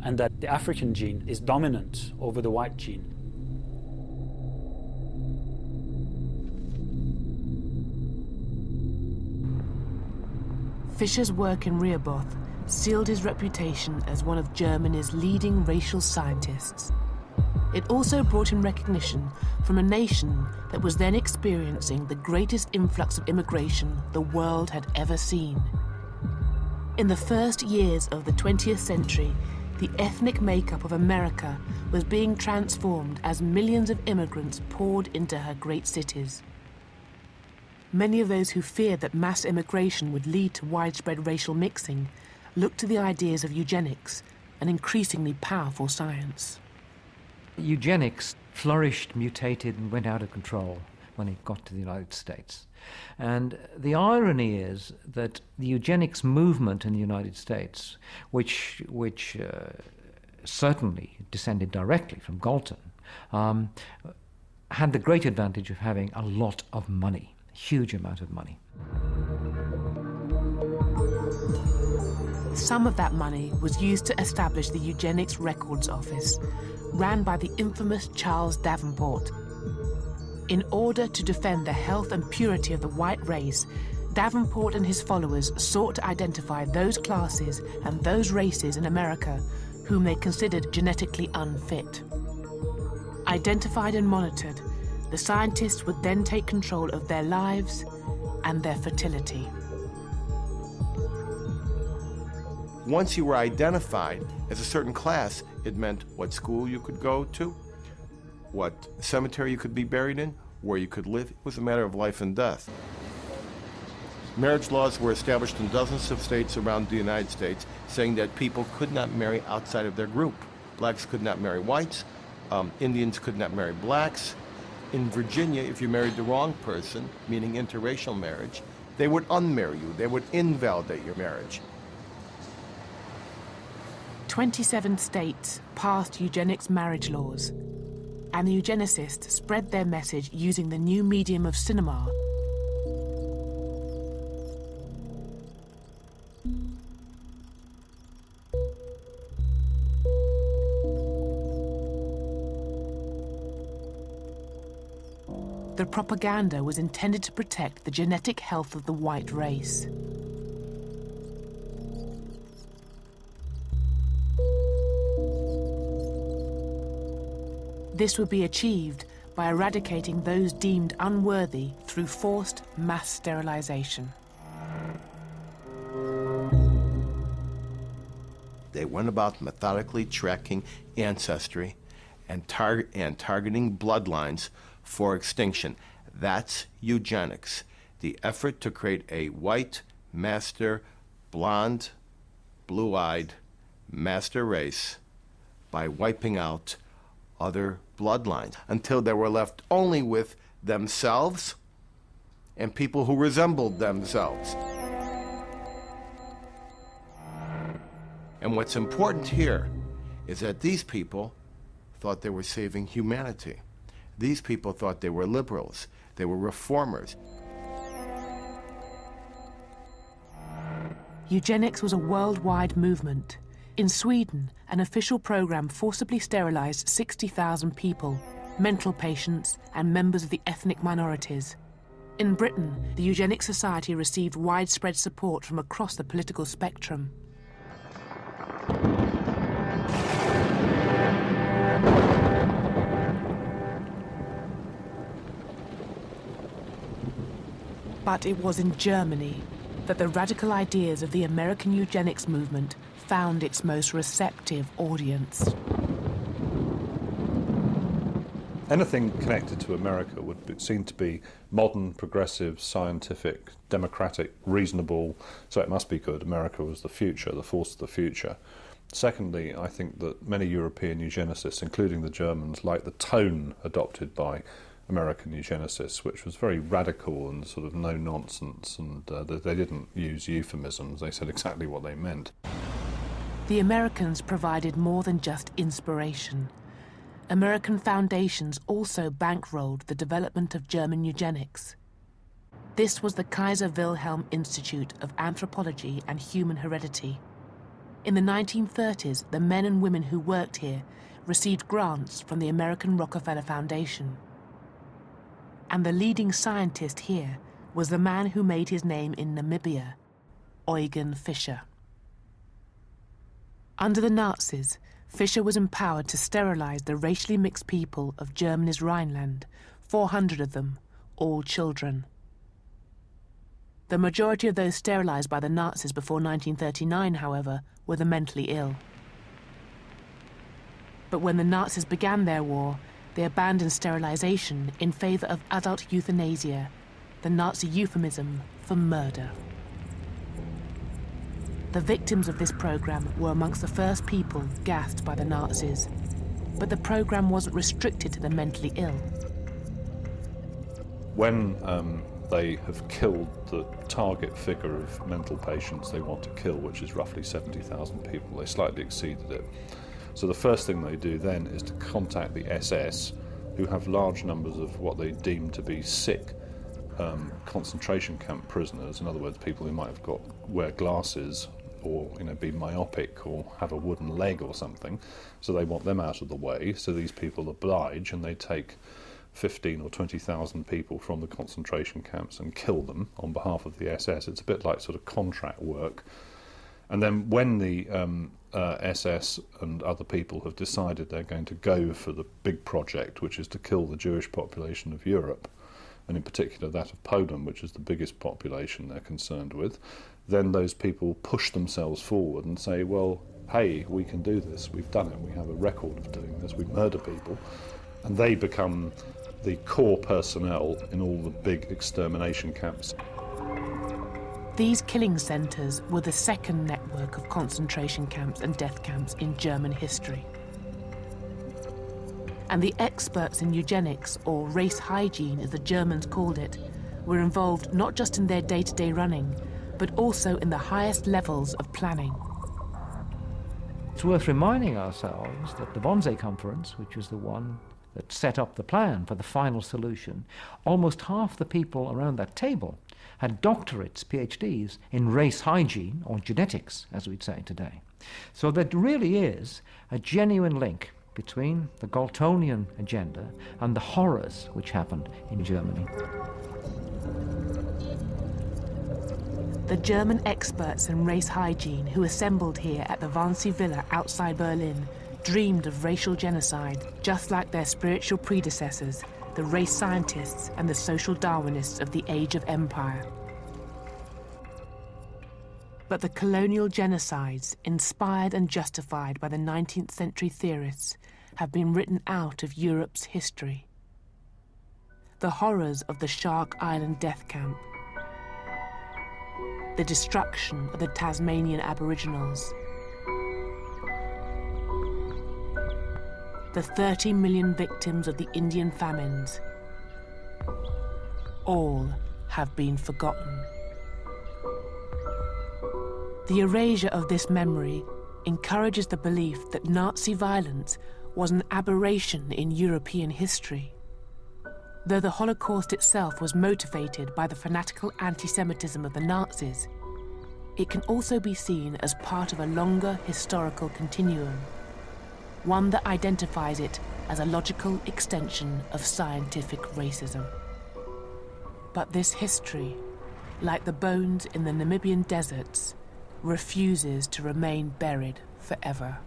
and that the African gene is dominant over the white gene. Fischer's work in Rehoboth sealed his reputation as one of Germany's leading racial scientists. It also brought him recognition from a nation that was then experiencing the greatest influx of immigration the world had ever seen. In the first years of the 20th century, the ethnic makeup of America was being transformed as millions of immigrants poured into her great cities. Many of those who feared that mass immigration would lead to widespread racial mixing looked to the ideas of eugenics, an increasingly powerful science. Eugenics flourished, mutated, and went out of control when it got to the United States. And the irony is that the eugenics movement in the United States, which certainly descended directly from Galton, had the great advantage of having a lot of money, a huge amount of money. Some of that money was used to establish the Eugenics Records Office, ran by the infamous Charles Davenport. In order to defend the health and purity of the white race, Davenport and his followers sought to identify those classes and those races in America whom they considered genetically unfit. Identified and monitored, the scientists would then take control of their lives and their fertility. Once you were identified as a certain class, it meant what school you could go to, what cemetery you could be buried in, where you could live. It was a matter of life and death. Marriage laws were established in dozens of states around the United States, saying that people could not marry outside of their group. Blacks could not marry whites, Indians could not marry blacks. In Virginia, if you married the wrong person, meaning interracial marriage, they would unmarry you. They would invalidate your marriage. 27 states passed eugenics marriage laws, and the eugenicists spread their message using the new medium of cinema. The propaganda was intended to protect the genetic health of the white race. This would be achieved by eradicating those deemed unworthy through forced mass sterilization. They went about methodically tracking ancestry and targeting bloodlines for extinction. That's eugenics, the effort to create a white, master, blonde, blue-eyed master race by wiping out other bloodlines until they were left only with themselves and people who resembled themselves. And what's important here is that these people thought they were saving humanity. These people thought they were liberals. They were reformers. Eugenics was a worldwide movement. In Sweden, an official program forcibly sterilized 60,000 people, mental patients and members of the ethnic minorities. In Britain, the Eugenics Society received widespread support from across the political spectrum. But it was in Germany that the radical ideas of the American eugenics movement found its most receptive audience. Anything connected to America would be seen to be modern, progressive, scientific, democratic, reasonable, so it must be good. America was the future, the force of the future. Secondly, I think that many European eugenicists, including the Germans, liked the tone adopted by American eugenicists, which was very radical and sort of no-nonsense, and they didn't use euphemisms. They said exactly what they meant. The Americans provided more than just inspiration. American foundations also bankrolled the development of German eugenics. This was the Kaiser Wilhelm Institute of Anthropology and Human Heredity. In the 1930s, the men and women who worked here received grants from the American Rockefeller Foundation. And the leading scientist here was the man who made his name in Namibia, Eugen Fischer. Under the Nazis, Fischer was empowered to sterilize the racially mixed people of Germany's Rhineland, 400 of them, all children. The majority of those sterilized by the Nazis before 1939, however, were the mentally ill. But when the Nazis began their war, they abandoned sterilization in favor of adult euthanasia, the Nazi euphemism for murder. The victims of this program were amongst the first people gassed by the Nazis, but the program wasn't restricted to the mentally ill. When they have killed the target figure of mental patients they want to kill, which is roughly 70,000 people, they slightly exceeded it. So the first thing they do then is to contact the SS, who have large numbers of what they deem to be sick concentration camp prisoners. In other words, people who might have wear glasses or be myopic or have a wooden leg or something. So they want them out of the way. So these people oblige and they take 15 or 20,000 people from the concentration camps and kill them on behalf of the SS. It's a bit like sort of contract work. And then when the SS and other people have decided they're going to go for the big project, which is to kill the Jewish population of Europe, and in particular that of Poland, which is the biggest population they're concerned with, then those people push themselves forward and say, well, hey, we can do this, we've done it, we have a record of doing this, we murder people. And they become the core personnel in all the big extermination camps. These killing centres were the second network of concentration camps and death camps in German history. And the experts in eugenics, or race hygiene as the Germans called it, were involved not just in their day-to-day running, but also in the highest levels of planning. It's worth reminding ourselves that the Wannsee Conference, which was the one that set up the plan for the final solution, almost half the people around that table had doctorates, PhDs, in race hygiene, or genetics, as we'd say today. So there really is a genuine link between the Galtonian agenda and the horrors which happened in Germany. The German experts in race hygiene who assembled here at the Wannsee Villa outside Berlin dreamed of racial genocide, just like their spiritual predecessors, the race scientists and the social Darwinists of the Age of Empire. But the colonial genocides, inspired and justified by the 19th century theorists, have been written out of Europe's history. The horrors of the Shark Island death camp, the destruction of the Tasmanian Aboriginals, the 30 million victims of the Indian famines, all have been forgotten. The erasure of this memory encourages the belief that Nazi violence was an aberration in European history. Though the Holocaust itself was motivated by the fanatical anti-Semitism of the Nazis, it can also be seen as part of a longer historical continuum, one that identifies it as a logical extension of scientific racism. But this history, like the bones in the Namibian deserts, refuses to remain buried forever.